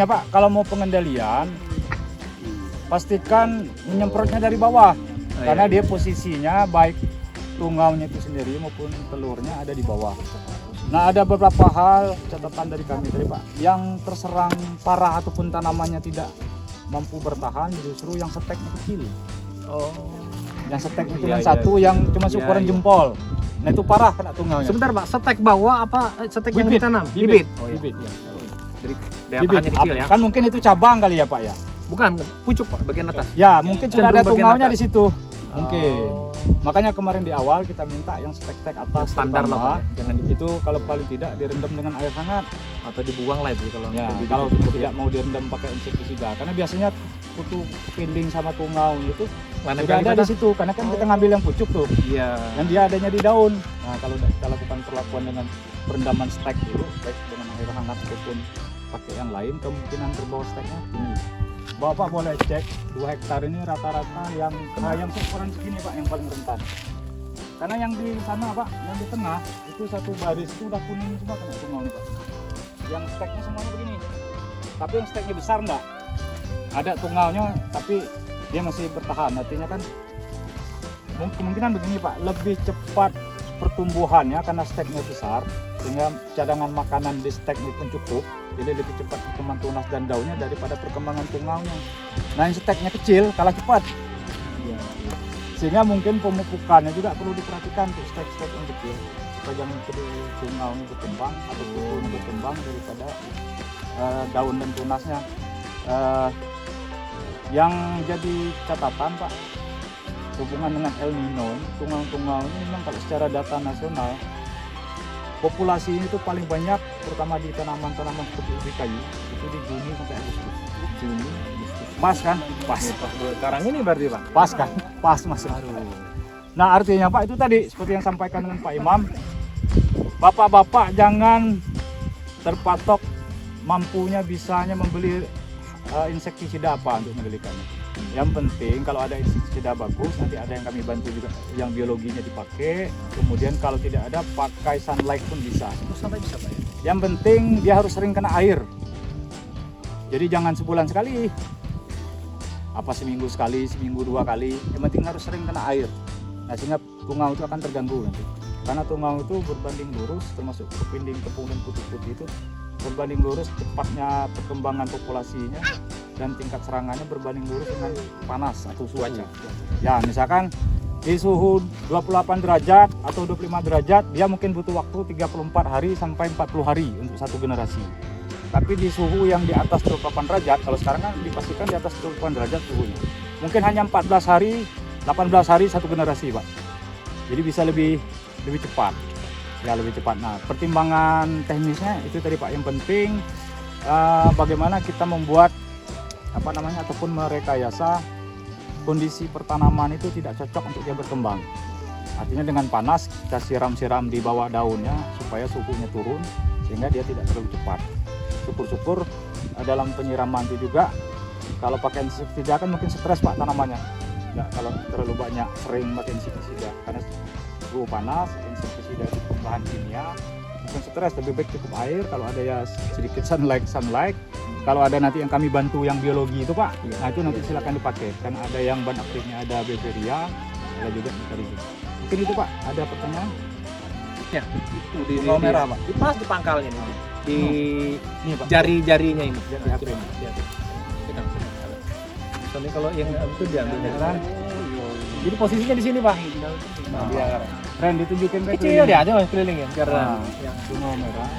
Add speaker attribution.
Speaker 1: makanya Pak, kalau mau pengendalian pastikan menyemprotnya dari bawah. Karena dia posisinya baik tungaunya itu sendiri maupun telurnya ada di bawah. Nah, ada beberapa hal catatan dari kami tadi Pak, yang terserang parah ataupun tanamannya tidak mampu bertahan justru yang steknya kecil. Yang stek itu yang satu yang cuma ukuran jempol. Nah, itu parah kena tungaunya.
Speaker 2: Sebentar Pak, stek bawah apa stek yang
Speaker 1: Bibit.
Speaker 2: ditanam?
Speaker 1: Bibit.
Speaker 2: Oh, ya.
Speaker 1: Bibit ya.
Speaker 2: Jadi daya
Speaker 1: Bibit.
Speaker 2: tahannya kecil ya.
Speaker 1: Kan mungkin itu cabang kali ya Pak ya.
Speaker 2: Bukan, pucuk Pak, bagian atas.
Speaker 1: Ya, mungkin sudah ada
Speaker 2: Cenderung bagian
Speaker 1: tungaunya
Speaker 2: atas.
Speaker 1: di situ. Mungkin.
Speaker 2: Oh.
Speaker 1: Makanya kemarin di awal kita minta yang stek-stek atas
Speaker 2: Standar lah,
Speaker 1: terutama.
Speaker 2: Pak, ya. Jangan
Speaker 1: Itu kalau paling tidak direndam dengan air hangat.
Speaker 2: atau dibuang lah itu kalau
Speaker 1: Ya,
Speaker 2: bibit
Speaker 1: kalau
Speaker 2: itu.
Speaker 1: tidak mau direndam pakai insektisida, karena biasanya kutu kepiting sama tungau itu
Speaker 2: Lain
Speaker 1: sudah
Speaker 2: kali
Speaker 1: ada
Speaker 2: kita-
Speaker 1: di situ. Karena kan kita ngambil yang pucuk tuh,
Speaker 2: Iya.
Speaker 1: yang dia adanya di daun. Nah, kalau kita lakukan perlakuan dengan perendaman stek dulu, baik dengan air hangat ataupun pakai yang lain, kemungkinan terbawa steknya tinggi. Bapak boleh cek 2 hektar ini rata-rata yang seukuran segini Pak, yang paling rentan. Karena yang di sana Pak, yang di tengah itu satu baris itu udah kuning semua kena tungau nih Pak. Yang steknya semuanya begini. Tapi yang steknya besar enggak. Ada tungaunya tapi dia masih bertahan. Artinya kan kemungkinan begini Pak, lebih cepat pertumbuhannya karena steknya besar sehingga cadangan makanan di steknya pun cukup. Jadi lebih cepat perkembangan tunas dan daunnya daripada perkembangan tungaunya. Nah, yang steknya kecil kalah cepat. Sehingga mungkin pemupukannya juga perlu diperhatikan tuh stek-stek yang kecil supaya jangan tungaunya berkembang ataupun berkembang daripada daun dan tunasnya. Yang jadi catatan Pak, hubungan dengan El Nino, tungau-tungau ini memang kalau secara data nasional populasi itu paling banyak terutama di tanaman-tanaman seperti ubi kayu itu di Juni sampai Agustus. Juni, Agustus. Pas kan? Pas.
Speaker 2: Sekarang ini berarti Pak.
Speaker 1: Pas kan? Pas Mas. Nah, artinya Pak itu tadi seperti yang sampaikan dengan Pak Imam, Bapak-bapak jangan terpatok mampunya bisanya membeli insektisida apa untuk mengendalikannya. Yang penting kalau ada insektisida bagus, nanti ada yang kami bantu juga yang biologinya dipakai. Kemudian kalau tidak ada, pakai sunlight pun bisa.
Speaker 2: Sunlight bisa Pak ya?
Speaker 1: Yang penting dia harus sering kena air. Jadi jangan sebulan sekali. Apa seminggu sekali, seminggu 2 kali. Yang penting harus sering kena air. Nah, sehingga tungau itu akan terganggu nanti. Karena tungau itu berbanding lurus, termasuk kepiting, tepung dan putih-putih itu berbanding lurus cepatnya perkembangan populasinya dan tingkat serangannya berbanding lurus dengan panas atau suhu. Ya, misalkan di suhu 28 derajat atau 25 derajat, dia mungkin butuh waktu 34 hari sampai 40 hari untuk satu generasi. Tapi di suhu yang di atas 28 derajat, kalau sekarang kan dipastikan di atas 28 derajat suhunya, mungkin hanya 14 hari, 18 hari satu generasi Pak. Jadi bisa lebih cepat. Ya, lebih cepat. Nah, pertimbangan teknisnya itu tadi Pak, yang penting bagaimana kita membuat ataupun merekayasa kondisi pertanaman itu tidak cocok untuk dia berkembang. Artinya dengan panas kita siram-siram di bawah daunnya supaya suhunya turun sehingga dia tidak terlalu cepat. Syukur-syukur dalam penyiraman itu juga kalau pakai insektisida kan mungkin stres Pak tanamannya. Ya, kalau terlalu banyak sering pakai insektisida karena suhu panas, insektisida itu bahan kimia, mungkin stres, lebih baik cukup air. Kalau ada ya sedikit sunlight. Kalau ada nanti yang kami bantu yang biologi itu Pak, nah itu nanti silakan dipakai. Karena ada yang bahan aktifnya ada beveria, ada juga microrhiza. Mungkin itu Pak, ada pertanyaan?
Speaker 2: Ya, itu di
Speaker 1: Tungau merah Pak.
Speaker 2: Di pas di pangkalnya nih. Di
Speaker 1: Ini Pak.
Speaker 2: jari-jarinya ini.
Speaker 1: Jari apa ini?
Speaker 2: Soalnya kalau yang itu diambil dari
Speaker 1: Kan?
Speaker 2: Jadi posisinya di sini Pak.
Speaker 1: Nah,
Speaker 2: Biar
Speaker 1: Ren ditunjukin ke
Speaker 2: kecil dia aja Mas kelilingnya biar
Speaker 1: Nah,
Speaker 2: yang
Speaker 1: tungau merah.